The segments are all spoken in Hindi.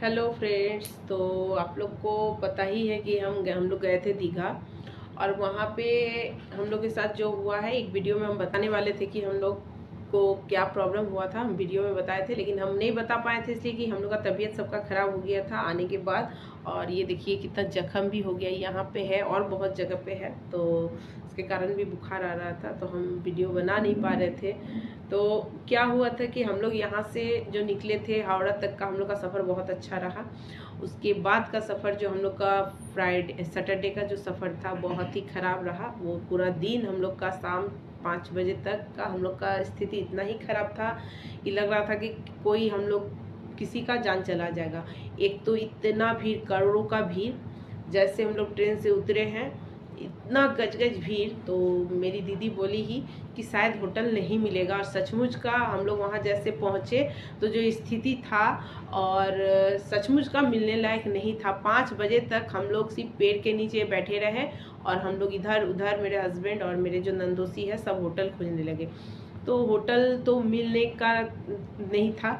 Hello friends. तो आप लोग को पता ही है कि हम लोग गए थे दीघा, और वहाँ पे हम लोग के साथ जो हुआ है एक वीडियो में हम बताने वाले थे कि हम लोग को क्या प्रॉब्लम हुआ था। हम वीडियो में बताए थे लेकिन हम नहीं बता पाए थे इसलिए कि हम लोग का तबीयत सबका ख़राब हो गया था आने के बाद। और ये देखिए कितना जख्म भी हो गया, यहाँ पे है और बहुत जगह पे है, तो इसके कारण भी बुखार आ रहा था तो हम वीडियो बना नहीं पा रहे थे। तो क्या हुआ था कि हम लोग यहाँ से जो निकले थे हावड़ा तक का हम लोग का सफ़र बहुत अच्छा रहा। उसके बाद का सफ़र जो हम लोग का फ्राइडे सैटरडे का जो सफ़र था बहुत ही ख़राब रहा। वो पूरा दिन हम लोग का शाम 5 बजे तक का हम लोग का स्थिति इतना ही ख़राब था कि लग रहा था कि कोई हम लोग किसी का जान चला जाएगा। एक तो इतना भीड़, करोड़ों का भीड़, जैसे हम लोग ट्रेन से उतरे हैं इतना गजगज भीड़। तो मेरी दीदी बोली ही कि शायद होटल नहीं मिलेगा, और सचमुच का हम लोग वहाँ जैसे पहुँचे तो जो स्थिति था और सचमुच का मिलने लायक नहीं था। 5 बजे तक हम लोग सिर्फ पेड़ के नीचे बैठे रहे और हम लोग इधर उधर, मेरे हस्बैंड और मेरे जो नंदोसी है सब होटल खोजने लगे। तो होटल तो मिलने का नहीं था,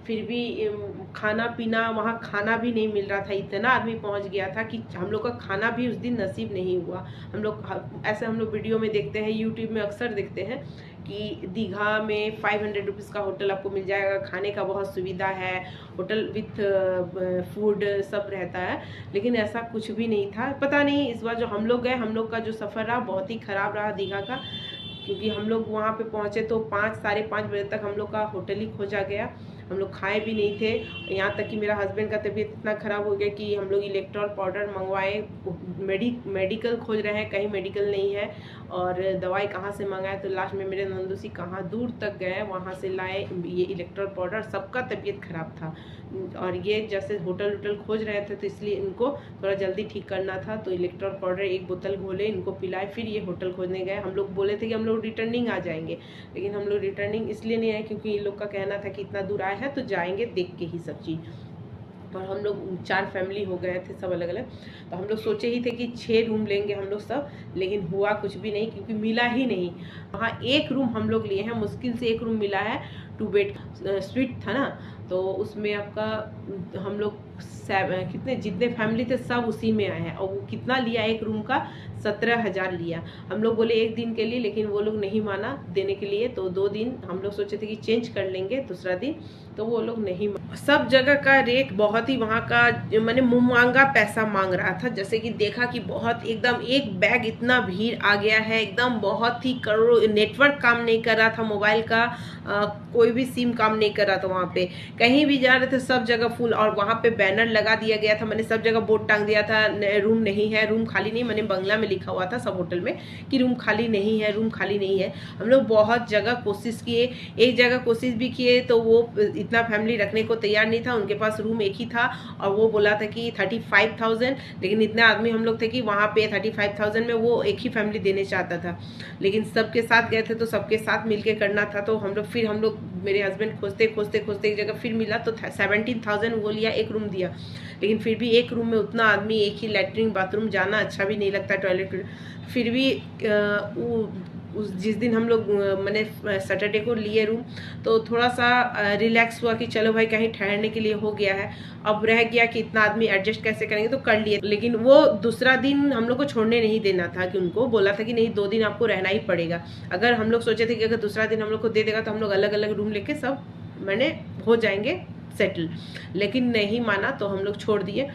फिर भी खाना पीना, वहाँ खाना भी नहीं मिल रहा था। इतना आदमी पहुँच गया था कि हम लोग का खाना भी उस दिन नसीब नहीं हुआ। हम लोग ऐसे हम लोग वीडियो में देखते हैं, यूट्यूब में अक्सर देखते हैं कि दीघा में 500 रुपीज़ का होटल आपको मिल जाएगा, खाने का बहुत सुविधा है, होटल विथ फूड सब रहता है। लेकिन ऐसा कुछ भी नहीं था। पता नहीं इस बार जो हम लोग गए, हम लोग का जो सफ़र रहा बहुत ही ख़राब रहा दीघा का, क्योंकि हम लोग वहाँ पे पहुँचे तो 5 साढ़े 5 बजे तक हम लोग का होटल ही खोजा गया। हम लोग खाए भी नहीं थे, यहाँ तक कि मेरा हस्बैंड का तबीयत इतना ख़राब हो गया कि हम लोग इलेक्ट्रॉल पाउडर मंगवाए, मेडिकल खोज रहे हैं, कहीं मेडिकल नहीं है, और दवाई कहाँ से मंगाए। तो लास्ट में मेरे नंदोसी कहाँ दूर तक गए, वहाँ से लाए ये इलेक्ट्रॉल पाउडर। सबका तबीयत ख़राब था और ये जैसे होटल खोज रहे थे तो इसलिए इनको थोड़ा जल्दी ठीक करना था। तो इलेक्ट्रॉल पाउडर एक बोतल घोले, इनको पिलाए, फिर ये होटल खोजने गए। हम लोग बोले थे कि हम लोग रिटर्निंग आ जाएंगे, लेकिन हम लोग रिटर्निंग इसलिए नहीं आए क्योंकि इन लोग का कहना था कि इतना दूर आए हैं तो जाएंगे देख के ही सब चीज़। और हम लोग 4 फैमिली हो गए थे सब अलग अलग। तो हम लोग सोचे ही थे कि 6 रूम लेंगे हम लोग सब, लेकिन हुआ कुछ भी नहीं क्योंकि मिला ही नहीं। वहाँ एक रूम हम लोग लिए हैं, मुश्किल से एक रूम मिला है, 2 बेड स्वीट था ना, तो उसमें आपका हम लोग कितने जितने फैमिली थे सब उसी में आए हैं। और वो कितना लिया एक रूम का, 17,000 लिया। हम लोग बोले एक दिन के लिए, लेकिन वो लोग नहीं माना देने के लिए। तो 2 दिन हम लोग सोचे थे कि चेंज कर लेंगे दूसरा दिन, तो वो लोग नहीं। सब जगह का रेट बहुत ही, वहाँ का मैंने मुँह मांगा पैसा मांग रहा था। जैसे कि देखा कि बहुत एकदम एक बैग इतना भीड़ आ गया है, एकदम बहुत ही करोड़ों। नेटवर्क काम नहीं कर रहा था मोबाइल का, कोई भी सिम काम नहीं कर रहा था वहाँ पे। कहीं भी जा रहे थे सब जगह फुल, और वहाँ पे बैनर लगा दिया गया था, मैंने सब जगह बोर्ड टांग दिया था रूम नहीं है, रूम खाली नहीं। मैंने बंगला में लिखा हुआ था सब होटल में कि रूम खाली नहीं है, रूम खाली नहीं है। हम लोग बहुत जगह कोशिश किए, एक जगह कोशिश भी किए तो वो इतना फैमिली रखने को तैयार नहीं था, उनके पास रूम एक ही था और वो बोला था कि 35,000। लेकिन इतने आदमी हम लोग थे कि वहाँ पे 35,000 में वो एक ही फैमिली देने चाहता था। लेकिन सबके साथ गए थे तो सबके साथ मिलके करना था। तो हम लोग मेरे हस्बैंड खोजते खोजते खोजते एक जगह फिर मिला तो 17,000 वो लिया, एक रूम दिया। लेकिन फिर भी एक रूम में उतना आदमी, एक ही लैट्रिन बाथरूम, जाना अच्छा भी नहीं लगता, टॉयलेट। फिर भी उस जिस दिन हम लोग मैंने सैटरडे को लिए रूम, तो थोड़ा सा रिलैक्स हुआ कि चलो भाई कहीं ठहरने के लिए हो गया है। अब रह गया कि इतना आदमी एडजस्ट कैसे करेंगे, तो कर लिए। लेकिन वो दूसरा दिन हम लोग को छोड़ने नहीं देना था, कि उनको बोला था कि नहीं 2 दिन आपको रहना ही पड़ेगा। अगर हम लोग सोचे थे कि अगर दूसरा दिन हम लोग को दे देगा तो हम लोग अलग अलग रूम लेके सब मैंने हो जाएंगे सेटल, लेकिन नहीं माना तो हम लोग छोड़ दिए।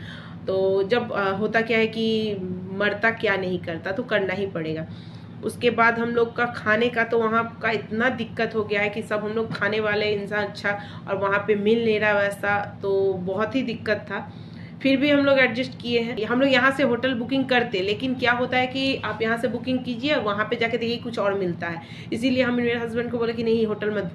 तो जब होता क्या है कि मरता क्या नहीं करता, तो करना ही पड़ेगा। उसके बाद हम लोग का खाने का तो वहाँ का इतना दिक्कत हो गया है कि सब हम लोग खाने वाले इंसान अच्छा, और वहाँ पे मिल नहीं रहा वैसा, तो बहुत ही दिक्कत था। फिर भी हम लोग एडजस्ट किए हैं। हम लोग यहाँ से होटल बुकिंग करते, लेकिन क्या होता है कि आप यहाँ से बुकिंग कीजिए और वहाँ पे जाके देखिए कुछ और मिलता है। इसीलिए हम मेरे हस्बैंड को बोले कि नहीं होटल मत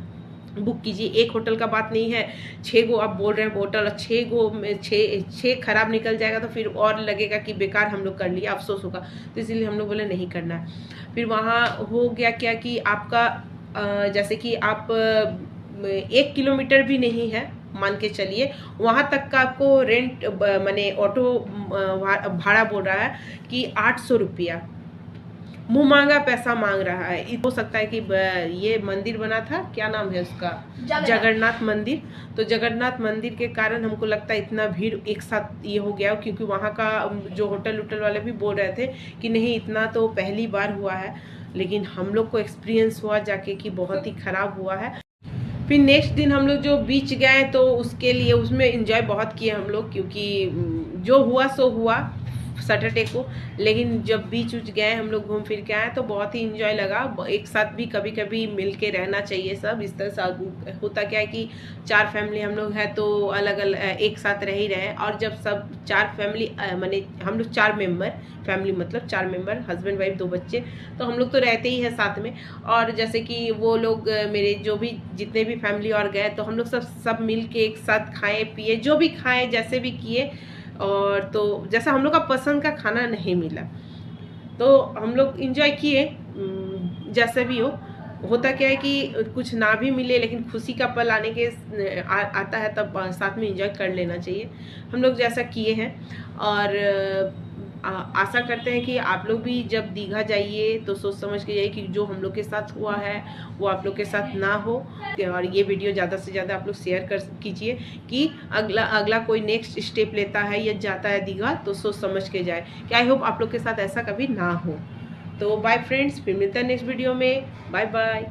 बुक कीजिए। एक होटल का बात नहीं है, 6 गो आप बोल रहे हैं होटल, 6 गो में 6 खराब निकल जाएगा तो फिर और लगेगा कि बेकार हम लोग कर लिया, अफसोस होगा। तो इसीलिए हम लोग बोले नहीं करना है। फिर वहाँ हो गया क्या कि आपका जैसे कि आप 1 किलोमीटर भी नहीं है, मान के चलिए, वहाँ तक का आपको रेंट माने ऑटो भाड़ा बोल रहा है कि 800 रुपया। मुंह मांगा पैसा मांग रहा है। हो सकता है कि ये मंदिर बना था, क्या नाम है उसका, जगन्नाथ मंदिर। तो जगन्नाथ मंदिर के कारण हमको लगता है इतना भीड़ एक साथ ये हो गया, क्योंकि वहाँ का जो होटल वाले भी बोल रहे थे कि नहीं इतना तो पहली बार हुआ है, लेकिन हम लोग को एक्सपीरियंस हुआ जाके कि बहुत ही खराब हुआ है। फिर नेक्स्ट दिन हम लोग जो बीच गए तो उसके लिए उसमें एंजॉय बहुत किए हम लोग, क्योंकि जो हुआ सो हुआ सैटरडे को। लेकिन जब बीच उच गए हम लोग घूम फिर के आए तो बहुत ही इंजॉय लगा। एक साथ भी कभी कभी मिल के रहना चाहिए सब। इस तरह से होता क्या है कि 4 फैमिली हम लोग हैं तो अलग अलग एक साथ रह ही रहे। और जब सब 4 फैमिली माने हम लोग 4 मेंबर, फैमिली मतलब 4 मेंबर, हस्बैंड वाइफ 2 बच्चे, तो हम लोग तो रहते ही हैं साथ में। और जैसे कि वो लोग मेरे जो भी जितने भी फैमिली और गए तो हम लोग सब मिल के एक साथ खाए पिए, जो भी खाए जैसे भी किए। और तो जैसा हम लोग का पसंद का खाना नहीं मिला तो हम लोग इंजॉय किए। जैसे भी हो, होता क्या है कि कुछ ना भी मिले लेकिन खुशी का पल आने के आता है तब साथ में इंजॉय कर लेना चाहिए। हम लोग जैसा किए हैं। और आशा करते हैं कि आप लोग भी जब दीघा जाइए तो सोच समझ के जाइए कि जो हम लोग के साथ हुआ है वो आप लोग के साथ ना हो। और ये वीडियो ज़्यादा से ज़्यादा आप लोग शेयर कर कीजिए कि अगला कोई नेक्स्ट स्टेप लेता है या जाता है दीघा तो सोच समझ के जाए। कि आई होप आप लोग के साथ ऐसा कभी ना हो। तो बाय फ्रेंड्स, फिर मिलते हैं नेक्स्ट वीडियो में। Bye bye.